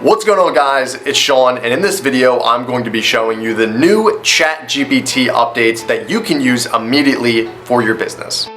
What's going on, guys? It's Sean, and in this video I'm going to be showing you the new ChatGPT updates that you can use immediately for your business.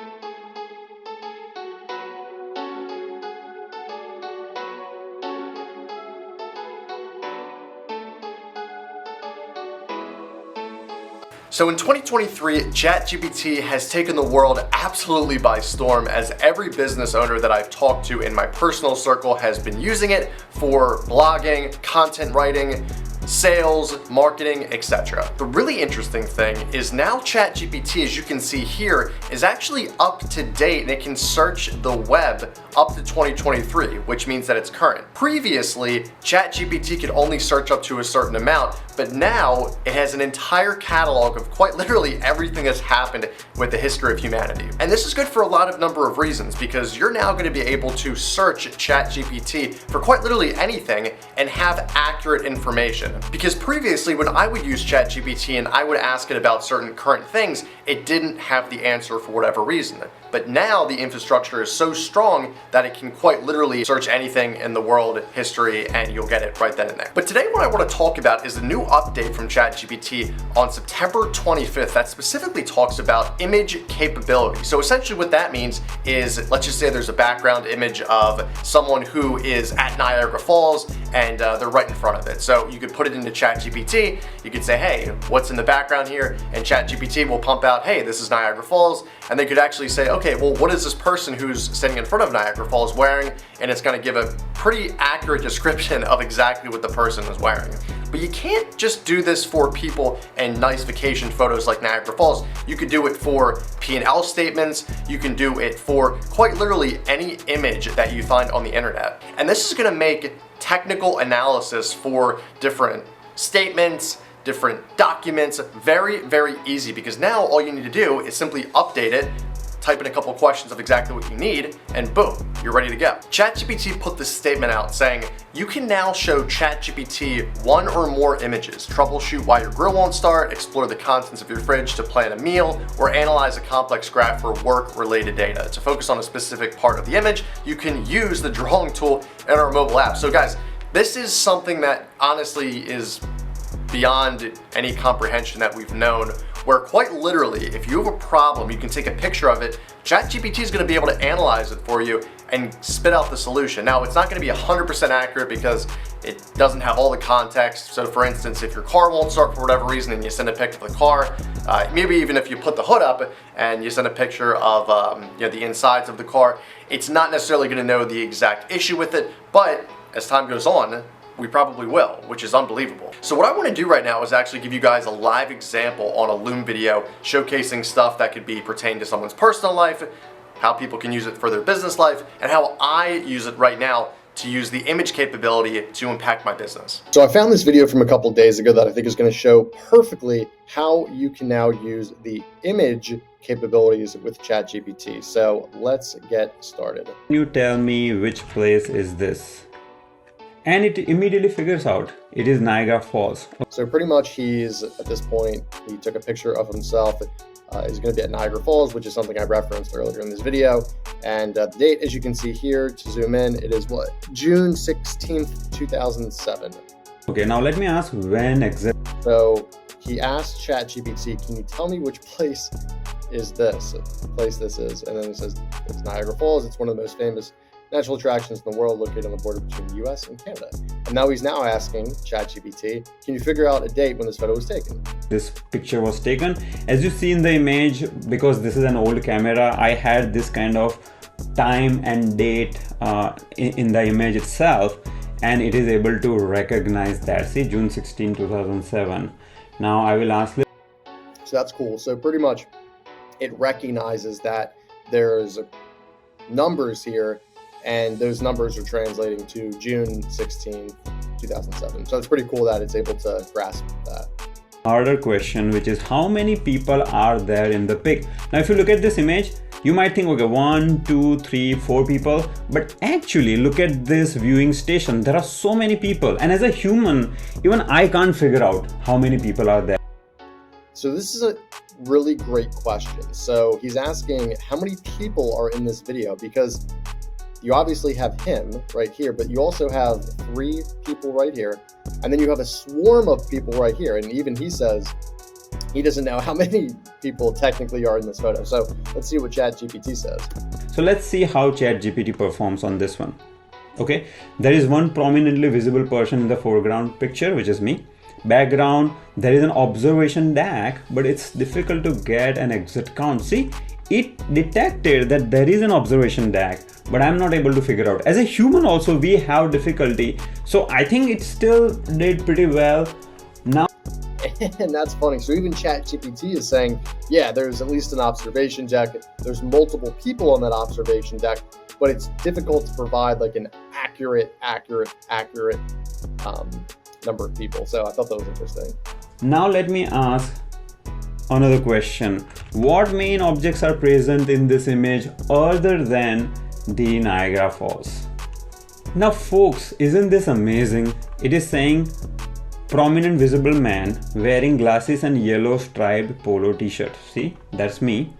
So in 2023, ChatGPT has taken the world absolutely by storm, as every business owner that I've talked to in my personal circle has been using it for blogging, content writing, sales, marketing, etc. The really interesting thing is now ChatGPT, as you can see here, is actually up to date and it can search the web up to 2023, which means that it's current. Previously, ChatGPT could only search up to a certain amount, but now it has an entire catalog of quite literally everything that's happened with the history of humanity. And this is good for a lot of number of reasons, because you're now going to be able to search ChatGPT for quite literally anything and have accurate information. Because previously, when I would use ChatGPT and I would ask it about certain current things, it didn't have the answer for whatever reason. But now the infrastructure is so strong that it can quite literally search anything in the world history and you'll get it right then and there. But today what I want to talk about is the new update from ChatGPT on September 25th that specifically talks about image capability. So essentially what that means is, let's just say there's a background image of someone who is at Niagara Falls and they're right in front of it. So you could put it into ChatGPT, you could say, hey, what's in the background here? And ChatGPT will pump out, hey, this is Niagara Falls. And they could actually say, okay, well, what is this person who's standing in front of Niagara Falls wearing? And it's gonna give a pretty accurate description of exactly what the person is wearing. But you can't just do this for people and nice vacation photos like Niagara Falls. You could do it for P&L statements. You can do it for quite literally any image that you find on the internet. And this is gonna make technical analysis for different statements, different documents very, very easy, because now all you need to do is simply update it, type in a couple questions of exactly what you need, and boom, you're ready to go. ChatGPT put this statement out saying, you can now show ChatGPT one or more images, troubleshoot why your grill won't start, explore the contents of your fridge to plan a meal, or analyze a complex graph for work-related data. To focus on a specific part of the image, you can use the drawing tool in our mobile app. So guys, this is something that honestly is beyond any comprehension that we've known, where quite literally, if you have a problem, you can take a picture of it, ChatGPT is gonna be able to analyze it for you and spit out the solution. Now, it's not gonna be 100% accurate because it doesn't have all the context. So for instance, if your car won't start for whatever reason and you send a picture of the car, maybe even if you put the hood up and you send a picture of the insides of the car, it's not necessarily gonna know the exact issue with it, but as time goes on, we probably will, which is unbelievable. So what I want to do right now is actually give you guys a live example on a Loom video showcasing stuff that could be pertaining to someone's personal life, how people can use it for their business life, and how I use it right now to use the image capability to impact my business. So I found this video from a couple days ago that I think is going to show perfectly how you can now use the image capabilities with ChatGPT. So let's get started. You tell me which place is this? And it immediately figures out it is Niagara Falls. So pretty much he's, at this point, he took a picture of himself. He's going to be at Niagara Falls, which is something I referenced earlier in this video. And the date, as you can see here, to zoom in, it is what? June 16th, 2007. Okay, now let me ask when exactly. So he asked ChatGPT, can you tell me which place is this? Place this is. And then it says it's Niagara Falls. It's one of the most famous natural attractions in the world, located on the border between the US and Canada. And now he's now asking ChatGPT, can you figure out a date when this photo was taken? This picture was taken. As you see in the image, because this is an old camera, I had this kind of time and date in the image itself, and it is able to recognize that. See, June 16, 2007. Now I will ask. So that's cool. So pretty much it recognizes that there's numbers here, and those numbers are translating to June 16, 2007. So it's pretty cool that it's able to grasp that. Harder question, which is how many people are there in the pic? Now, if you look at this image, you might think, okay, 1, 2, 3, 4 people, but actually look at this viewing station. There are so many people. And as a human, even I can't figure out how many people are there. So this is a really great question. So he's asking how many people are in this video, because you obviously have him right here, but you also have 3 people right here, and then you have a swarm of people right here. And even he says he doesn't know how many people technically are in this photo. So let's see what ChatGPT says. So let's see how ChatGPT performs on this one. Okay, there is one prominently visible person in the foreground picture, which is me. Background, there is an observation deck, but it's difficult to get an exact count. See, it detected that there is an observation deck, but I'm not able to figure out. As a human also, we have difficulty. So I think it still did pretty well. Now, and that's funny. So even ChatGPT is saying, yeah, there's at least an observation deck. There's multiple people on that observation deck, but it's difficult to provide like an accurate number of people. So I thought that was interesting. now let me ask another question. What main objects are present in this image other than the Niagara Falls? Now folks, isn't this amazing? It is saying prominent visible man wearing glasses and yellow striped polo t-shirt. See, that's me.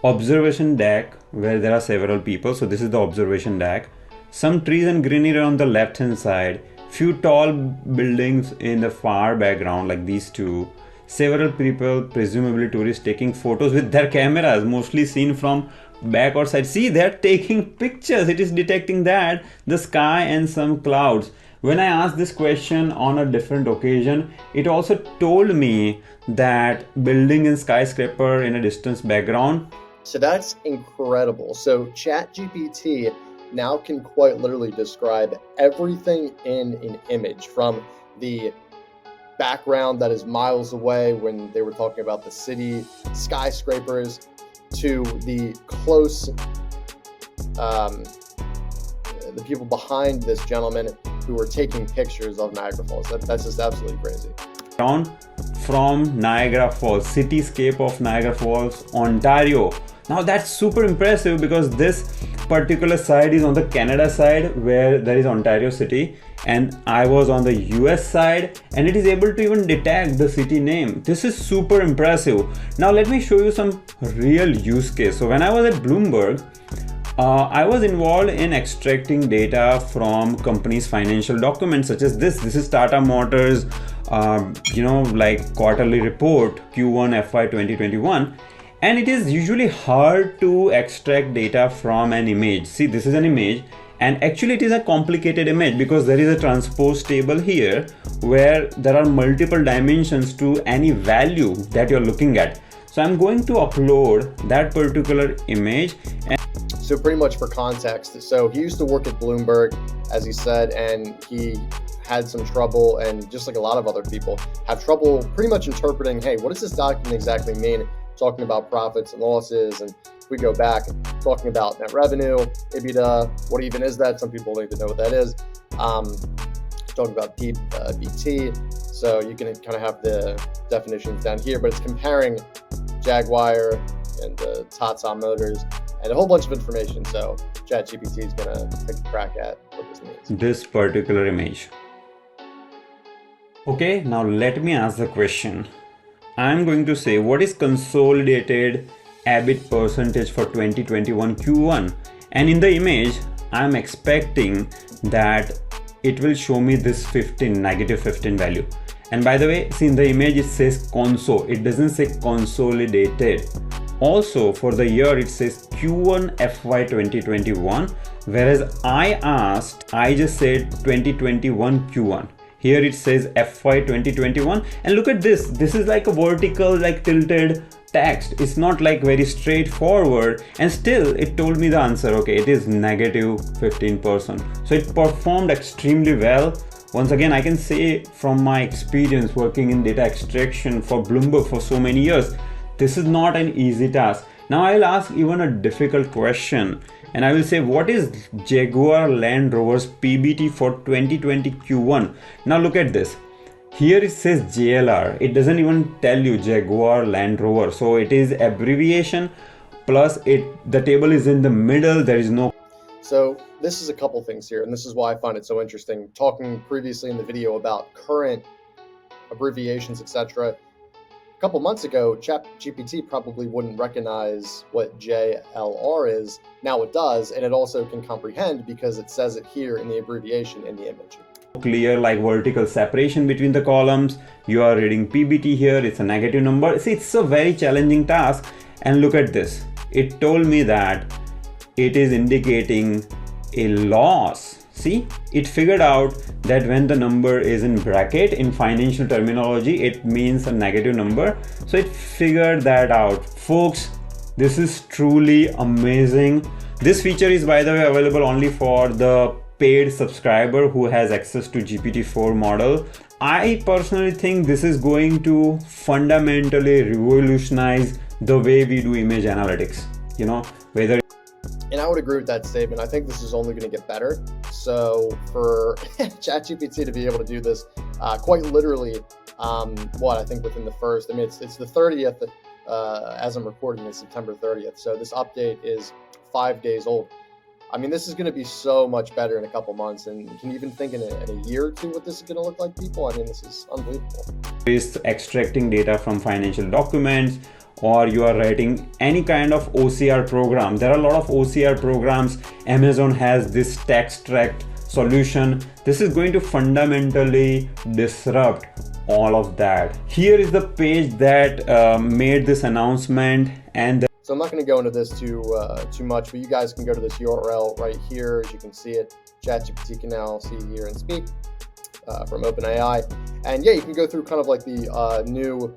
Observation deck where there are several people. So this is the observation deck. Some trees and greenery on the left hand side. Few tall buildings in the far background like these two. Several people, presumably tourists, taking photos with their cameras, mostly seen from back or side. See, they're taking pictures. It is detecting that the sky and some clouds. When I asked this question on a different occasion, it also told me that building and skyscraper in a distance background. So that's incredible. So ChatGPT now can quite literally describe everything in an image, from the background that is miles away when they were talking about the city skyscrapers to the close the people behind this gentleman who were taking pictures of Niagara Falls. That's just absolutely crazy. From Niagara Falls, cityscape of Niagara Falls, Ontario. Now that's super impressive because this particular side is on the Canada side where there is Ontario city, and I was on the US side, and it is able to even detect the city name. This is super impressive. Now let me show you some real use case. So when I was at Bloomberg, I was involved in extracting data from companies' financial documents such as this. This is Tata Motors, like quarterly report Q1 FY 2021. And it is usually hard to extract data from an image. See, this is an image, and actually it is a complicated image because there is a transpose table here where there are multiple dimensions to any value that you're looking at. So I'm going to upload that particular image. So pretty much for context, so he used to work at Bloomberg, as he said, and he had some trouble, and just like a lot of other people, have trouble pretty much interpreting, hey, what does this document exactly mean? Talking about profits and losses, and we go back talking about net revenue, EBITDA, what even is that? Some people don't even know what that is. Talking about BT, so you can kind of have the definitions down here, but it's comparing Jaguar and Tata Motors and a whole bunch of information. So ChatGPT is going to take a crack at what this means. This particular image. Okay, now let me ask the question. I'm going to say what is consolidated EBIT percentage for 2021 Q1, and in the image I'm expecting that it will show me this -15 value. And by the way, see, in the image it says console, it doesn't say consolidated. Also for the year it says Q1 FY 2021, whereas I just said 2021 Q1. Here it says FY 2021, and look at this. This is like a vertical, like tilted text. It's not like very straightforward, and still it told me the answer. Okay, it is -15%. So it performed extremely well. Once again, I can say from my experience working in data extraction for Bloomberg for so many years, this is not an easy task. Now I'll ask even a difficult question, and I will say, what is Jaguar Land Rover's PBT for 2020 Q1? Now look at this. Here it says JLR. It doesn't even tell you Jaguar Land Rover. So it is abbreviation, plus the table is in the middle. There is no. So this is a couple things here, and this is why I find it so interesting. Talking previously in the video about current abbreviations, etc. A couple months ago, ChatGPT probably wouldn't recognize what JLR is. Now it does, and it also can comprehend because it says it here in the abbreviation in the image. Clear like vertical separation between the columns. You are reading PBT here, it's a negative number. See, it's a very challenging task. And look at this. It told me that it is indicating a loss. See, it figured out that when the number is in bracket in financial terminology, it means a negative number. So it figured that out. Folks, this is truly amazing. This feature is, by the way, available only for the paid subscriber who has access to GPT-4 model. I personally think this is going to fundamentally revolutionize the way we do image analytics. You know, whether. And I would agree with that statement. I think this is only going to get better. So for ChatGPT to be able to do this quite literally, I think within the first, it's the 30th, as I'm recording this, September 30th. So this update is 5 days old. I mean, this is going to be so much better in a couple months. And can you even think in a year or two what this is going to look like, people? I mean, this is unbelievable. Is extracting data from financial documents, or you are writing any kind of OCR program. There are a lot of OCR programs. Amazon has this text-tract solution. This is going to fundamentally disrupt all of that. Here is the page that made this announcement. So I'm not going to go into this too much, but you guys can go to this URL right here. As you can see it, ChatGPT can now see, hear, and speak from OpenAI. And yeah, you can go through kind of like the new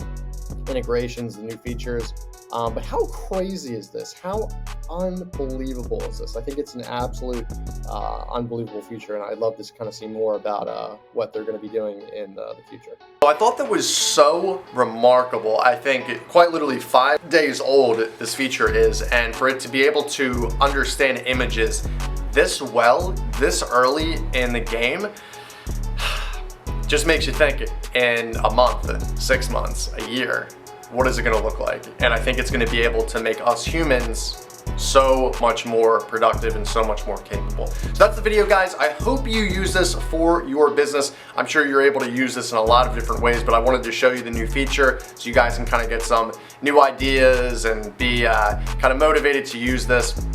integrations, the new features. But how crazy is this? How unbelievable is this? I think it's an absolute unbelievable feature, and I'd love to kind of see more about what they're going to be doing in the future. So I thought that was so remarkable. I think quite literally 5 days old this feature is, and for it to be able to understand images this well, this early in the game, just makes you think in a month, 6 months, a year, what is it going to look like? And I think it's going to be able to make us humans so much more productive and so much more capable. So that's the video, guys. I hope you use this for your business. I'm sure you're able to use this in a lot of different ways, but I wanted to show you the new feature so you guys can kind of get some new ideas and be kind of motivated to use this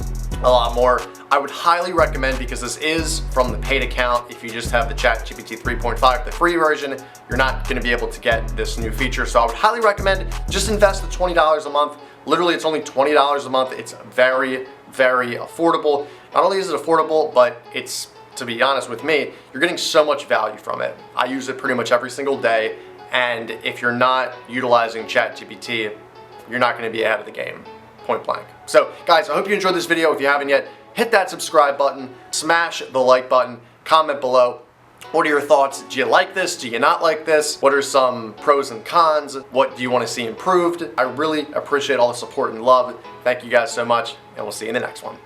a lot more. I would highly recommend, because this is from the paid account. If you just have the ChatGPT 3.5, the free version, you're not going to be able to get this new feature. So I would highly recommend just invest the $20 a month. Literally, it's only $20 a month. It's very, very affordable. Not only is it affordable, but it's, to be honest with me, you're getting so much value from it. I use it pretty much every single day. And if you're not utilizing ChatGPT, you're not going to be ahead of the game. Point blank. So guys, I hope you enjoyed this video. If you haven't yet, hit that subscribe button, smash the like button, comment below. What are your thoughts? Do you like this? Do you not like this? What are some pros and cons? What do you want to see improved? I really appreciate all the support and love. Thank you guys so much, and we'll see you in the next one.